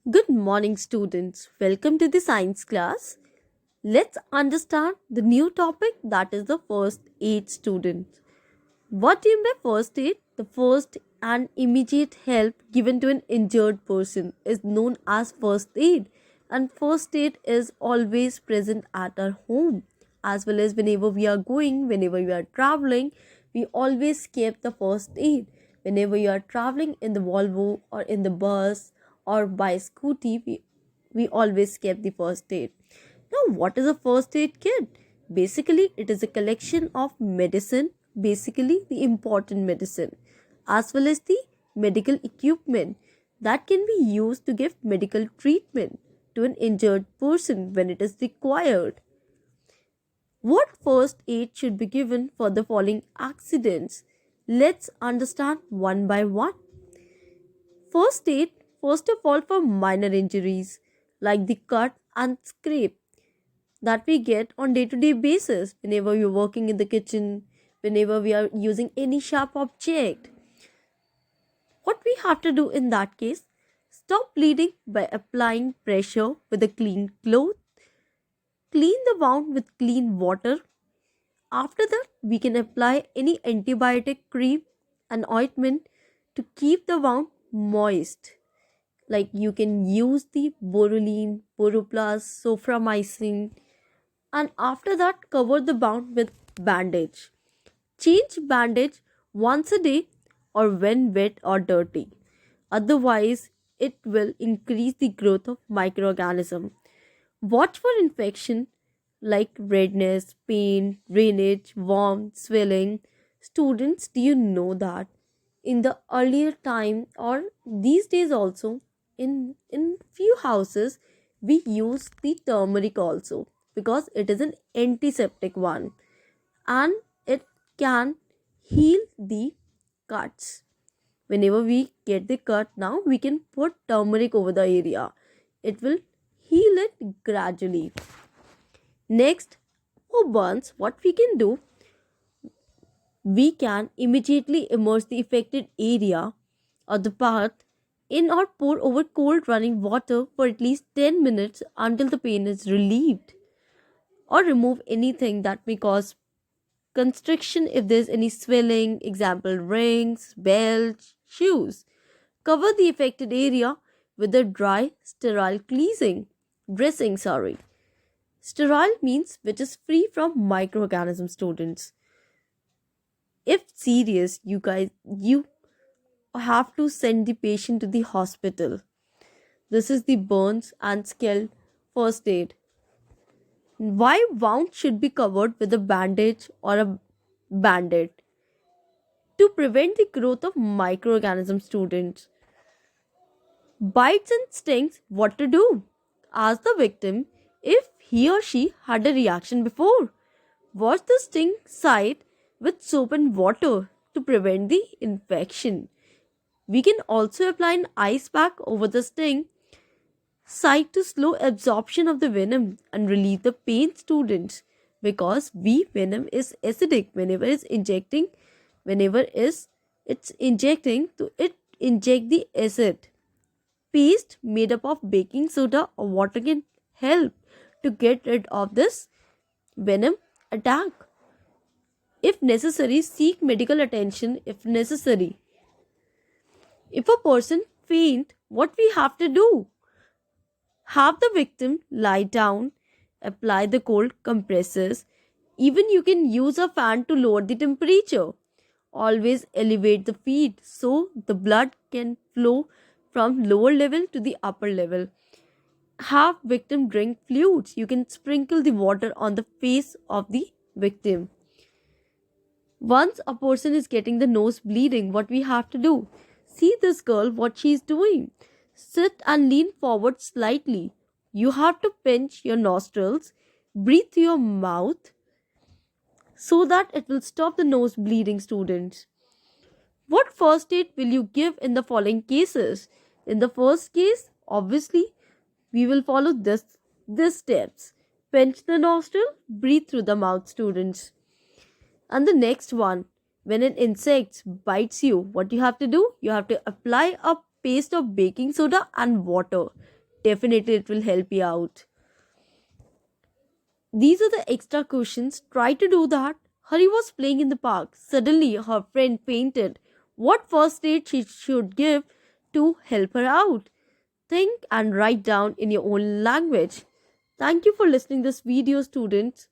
Good morning, students. Welcome to the science class. Let's understand the new topic that is the first aid student. What do you mean by first aid? The first and immediate help given to an injured person is known as first aid, and first aid is always present at our home as well as whenever we are going, whenever we are traveling, we always keep the first aid. Whenever you are traveling in the Volvo or in the bus or by scooty, we always keep the first aid. Now, what is a first aid kit? Basically, it is a collection of medicine, basically the important medicine, as well as the medical equipment that can be used to give medical treatment to an injured person when it is required. What first aid should be given for the following accidents? Let's understand one by one. First aid, first of all, for minor injuries like the cut and scrape that we get on day-to-day basis whenever we're working in the kitchen, whenever we are using any sharp object. What we have to do in that case? Stop bleeding by applying pressure with a clean cloth. Clean the wound with clean water. After that, we can apply any antibiotic cream and ointment to keep the wound moist. Like you can use the Boruline, Boroplast, Soframycin, and after that cover the wound with bandage. Change bandage once a day or when wet or dirty. Otherwise, it will increase the growth of microorganism. Watch for infection like redness, pain, drainage, warmth, swelling. Students, do you know that in the earlier time or these days also in few houses we use the turmeric also because it is an antiseptic one and it can heal the cuts. Whenever we get the cut now, we can put turmeric over the area. It will heal it gradually. Next, for burns, what we can do, we can immediately immerse the affected area or the part in or pour over cold running water for at least 10 minutes until the pain is relieved, or remove anything that may cause constriction if there's any swelling, example rings, belts, shoes. Cover the affected area with a dry, sterile dressing. Sterile means which is free from microorganisms, students. If serious, you have to send the patient to the hospital. This is the burns and scald first aid. Why wound should be covered with a bandage or a band-aid? To prevent the growth of microorganisms, students. Bites and stings, what to do? Ask the victim if he or she had a reaction before. Wash the sting site with soap and water to prevent the infection. We can also apply an ice pack over the sting site to slow absorption of the venom and relieve the pain, students, because V venom is acidic. Whenever is it's injecting to it inject the acid. Paste made up of baking soda or water can help to get rid of this venom attack. If necessary, seek medical attention if necessary. If a person faint, what we have to do? Have the victim lie down, apply the cold compresses. Even you can use a fan to lower the temperature. Always elevate the feet so the blood can flow from lower level to the upper level. Have victim drink fluids. You can sprinkle the water on the face of the victim. Once a person is getting the nose bleeding, what we have to do? See this girl, what she is doing. Sit and lean forward slightly. You have to pinch your nostrils, breathe through your mouth so that it will stop the nose bleeding, students. What first aid will you give in the following cases? In the first case, obviously, we will follow this steps. Pinch the nostril, breathe through the mouth, students. And the next one, when an insect bites you, what you have to do? You have to apply a paste of baking soda and water definitely it will help you out. These are the extra questions. Try to do that. Hari was playing in the park. Suddenly, her friend fainted. What first aid she should give to help her out? Think and write down in your own language. Thank you for listening this video, students.